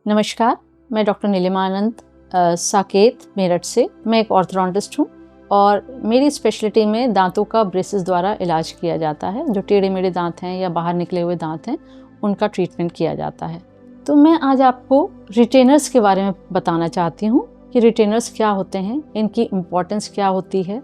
नमस्कार, मैं डॉक्टर नीलिमा आनंद साकेत मेरठ से। मैं एक ऑर्थोडोंटिस्ट हूँ और मेरी स्पेशलिटी में दांतों का ब्रेसेस द्वारा इलाज किया जाता है। जो टेढ़े मेढ़े दांत हैं या बाहर निकले हुए दांत हैं, उनका ट्रीटमेंट किया जाता है। तो मैं आज आपको रिटेनर्स के बारे में बताना चाहती हूँ कि रिटेनर्स क्या होते हैं, इनकी इम्पोर्टेंस क्या होती है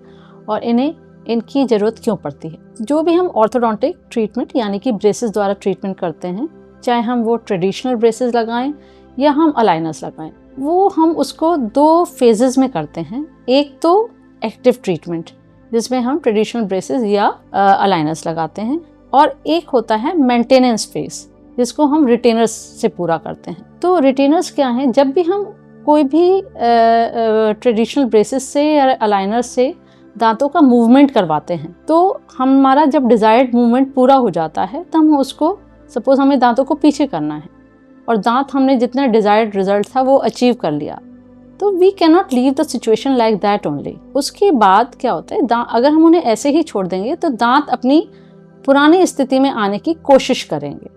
और इनकी ज़रूरत क्यों पड़ती है। जो भी हम ऑर्थोडोंटिक ट्रीटमेंट यानी कि ब्रेसेस द्वारा ट्रीटमेंट करते हैं, चाहे हम वो ट्रेडिशनल ब्रेसेस लगाएं या हम अलाइनर्स लगाएं, वो हम उसको दो फेजेस में करते हैं। एक तो एक्टिव ट्रीटमेंट जिसमें हम ट्रेडिशनल ब्रेसेस या अलाइनर्स लगाते हैं, और एक होता है मेंटेनेंस फेज जिसको हम रिटेनर्स से पूरा करते हैं। तो रिटेनर्स क्या हैं? जब भी हम कोई भी ट्रेडिशनल ब्रेसेस से या अलाइनर से दांतों का मूवमेंट करवाते हैं, तो हमारा जब डिजायर्ड मूवमेंट पूरा हो जाता है तब हम उसको, सपोज हमें दांतों को पीछे करना है और दांत हमने जितना डिजायर्ड रिजल्ट था वो अचीव कर लिया, तो we can not leave the situation like that only. उसके बाद क्या होता है, अगर हम उन्हें ऐसे ही छोड़ देंगे तो दांत अपनी पुरानी स्थिति में आने की कोशिश करेंगे,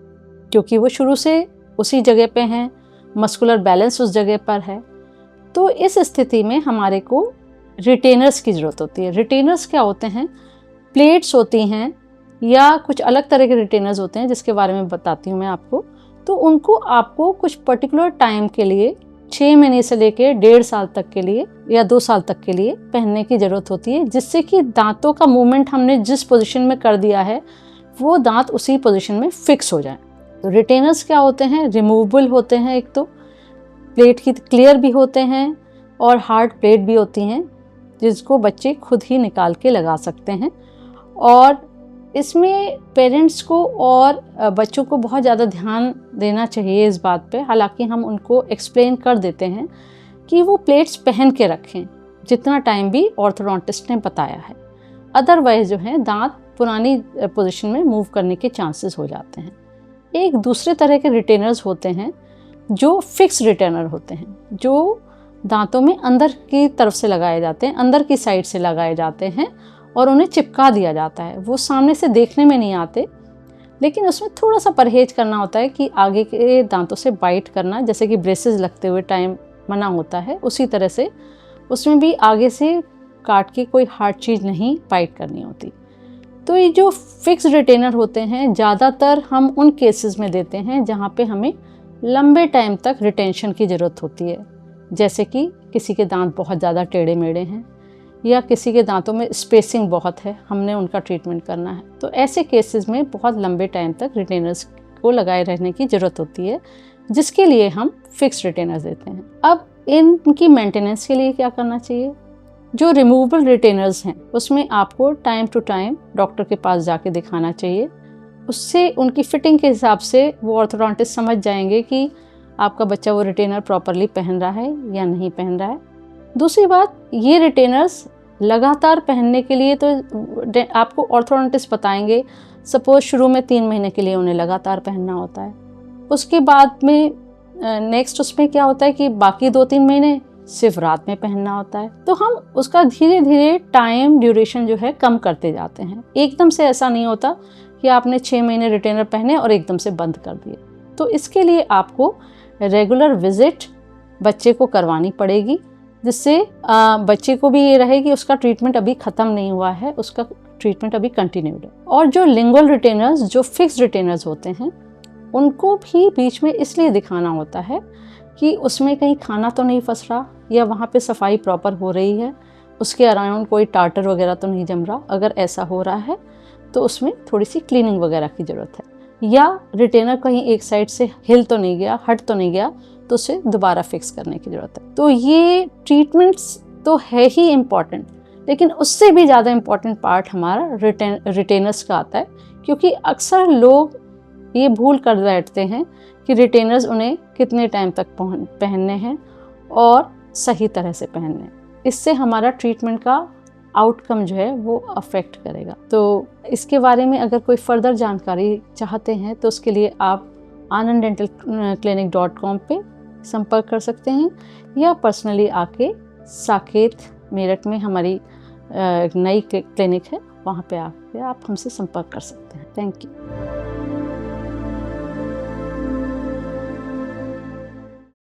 क्योंकि वो शुरू से उसी जगह पे हैं, मस्कुलर बैलेंस उस जगह पर है। तो इस स्थिति में हमारे को रिटेनर्स की ज़रूरत होती है। रिटेनर्स क्या होते हैं? प्लेट्स होती हैं या कुछ अलग तरह के रिटेनर्स होते हैं जिसके बारे में बताती हूँ मैं आपको। तो उनको आपको कुछ पर्टिकुलर टाइम के लिए, 6 महीने से लेकर 1.5 साल तक के लिए या 2 साल तक के लिए पहनने की ज़रूरत होती है, जिससे कि दांतों का मूवमेंट हमने जिस पोजीशन में कर दिया है वो दांत उसी पोजीशन में फिक्स हो जाए। तो रिटेनर्स क्या होते हैं? रिमूवेबल होते हैं। एक तो प्लेट की क्लियर भी होते हैं और हार्ड प्लेट भी होती हैं जिसको बच्चे खुद ही निकाल के लगा सकते हैं। और इसमें पेरेंट्स को और बच्चों को बहुत ज़्यादा ध्यान देना चाहिए इस बात पे। हालांकि हम उनको एक्सप्लेन कर देते हैं कि वो प्लेट्स पहन के रखें जितना टाइम भी ऑर्थोडोंटिस्ट ने बताया है। अदरवाइज जो है दांत पुरानी पोजीशन में मूव करने के चांसेस हो जाते हैं। एक दूसरे तरह के रिटेनर्स होते हैं जो फिक्स रिटेनर होते हैं, जो दांतों में अंदर की तरफ से लगाए जाते हैं, अंदर की साइड से लगाए जाते हैं और उन्हें चिपका दिया जाता है। वो सामने से देखने में नहीं आते, लेकिन उसमें थोड़ा सा परहेज करना होता है कि आगे के दांतों से बाइट करना, जैसे कि ब्रेसेस लगते हुए टाइम मना होता है, उसी तरह से उसमें भी आगे से काट के कोई हार्ड चीज़ नहीं बाइट करनी होती। तो ये जो फिक्स रिटेनर होते हैं ज़्यादातर हम उन केसेस में देते हैं जहाँ पे हमें लंबे टाइम तक रिटेंशन की ज़रूरत होती है, जैसे कि किसी के दांत बहुत ज़्यादा टेढ़े मेढ़े हैं या किसी के दांतों में स्पेसिंग बहुत है, हमने उनका ट्रीटमेंट करना है। तो ऐसे केसेस में बहुत लंबे टाइम तक रिटेनर्स को लगाए रहने की ज़रूरत होती है, जिसके लिए हम फिक्स रिटेनर्स देते हैं। अब इनकी मेंटेनेंस के लिए क्या करना चाहिए? जो रिमूवेबल रिटेनर्स हैं उसमें आपको टाइम टू टाइम डॉक्टर के पास जाके दिखाना चाहिए। उससे उनकी फिटिंग के हिसाब से वो ऑर्थोडोंटिस्ट समझ जाएंगे कि आपका बच्चा वो रिटेनर प्रॉपरली पहन रहा है या नहीं पहन रहा है। दूसरी बात, ये रिटेनर्स लगातार पहनने के लिए तो आपको ऑर्थोडोंटिस्ट बताएंगे। सपोज शुरू में 3 महीने के लिए उन्हें लगातार पहनना होता है, उसके बाद में नेक्स्ट उसमें क्या होता है कि बाकी 2-3 महीने सिर्फ रात में पहनना होता है। तो हम उसका धीरे धीरे टाइम ड्यूरेशन जो है कम करते जाते हैं। एकदम से ऐसा नहीं होता कि आपने 6 महीने रिटेनर पहने और एकदम से बंद कर दिए। तो इसके लिए आपको रेगुलर विजिट बच्चे को करवानी पड़ेगी, जिससे बच्चे को भी ये रहे कि उसका ट्रीटमेंट अभी ख़त्म नहीं हुआ है, उसका ट्रीटमेंट अभी कंटिन्यूड है। और जो लिंगुअल रिटेनर्स, जो फिक्स रिटेनर्स होते हैं, उनको भी बीच में इसलिए दिखाना होता है कि उसमें कहीं खाना तो नहीं फंस रहा या वहाँ पे सफाई प्रॉपर हो रही है, उसके अराउंड कोई टार्टर वगैरह तो नहीं जम रहा। अगर ऐसा हो रहा है तो उसमें थोड़ी सी क्लीनिंग वगैरह की ज़रूरत है, या रिटेनर कहीं एक साइड से हिल तो नहीं गया, हट तो नहीं गया, तो उसे दोबारा फिक्स करने की ज़रूरत है। तो ये ट्रीटमेंट्स तो है ही इम्पॉर्टेंट, लेकिन उससे भी ज़्यादा इम्पॉर्टेंट पार्ट हमारा रिटेनर्स का आता है, क्योंकि अक्सर लोग ये भूल कर बैठते हैं कि रिटेनर्स उन्हें कितने टाइम तक पहनने हैं और सही तरह से पहनने हैं। इससे हमारा ट्रीटमेंट का आउटकम जो है वो अफेक्ट करेगा। तो इसके बारे में अगर कोई फर्दर जानकारी चाहते हैं तो उसके लिए आप ananddentalclinic.com पे संपर्क कर सकते हैं, या पर्सनली आके साकेत मेरठ में हमारी नई क्लिनिक है, वहाँ पे आके आप हमसे संपर्क कर सकते हैं। Thank you.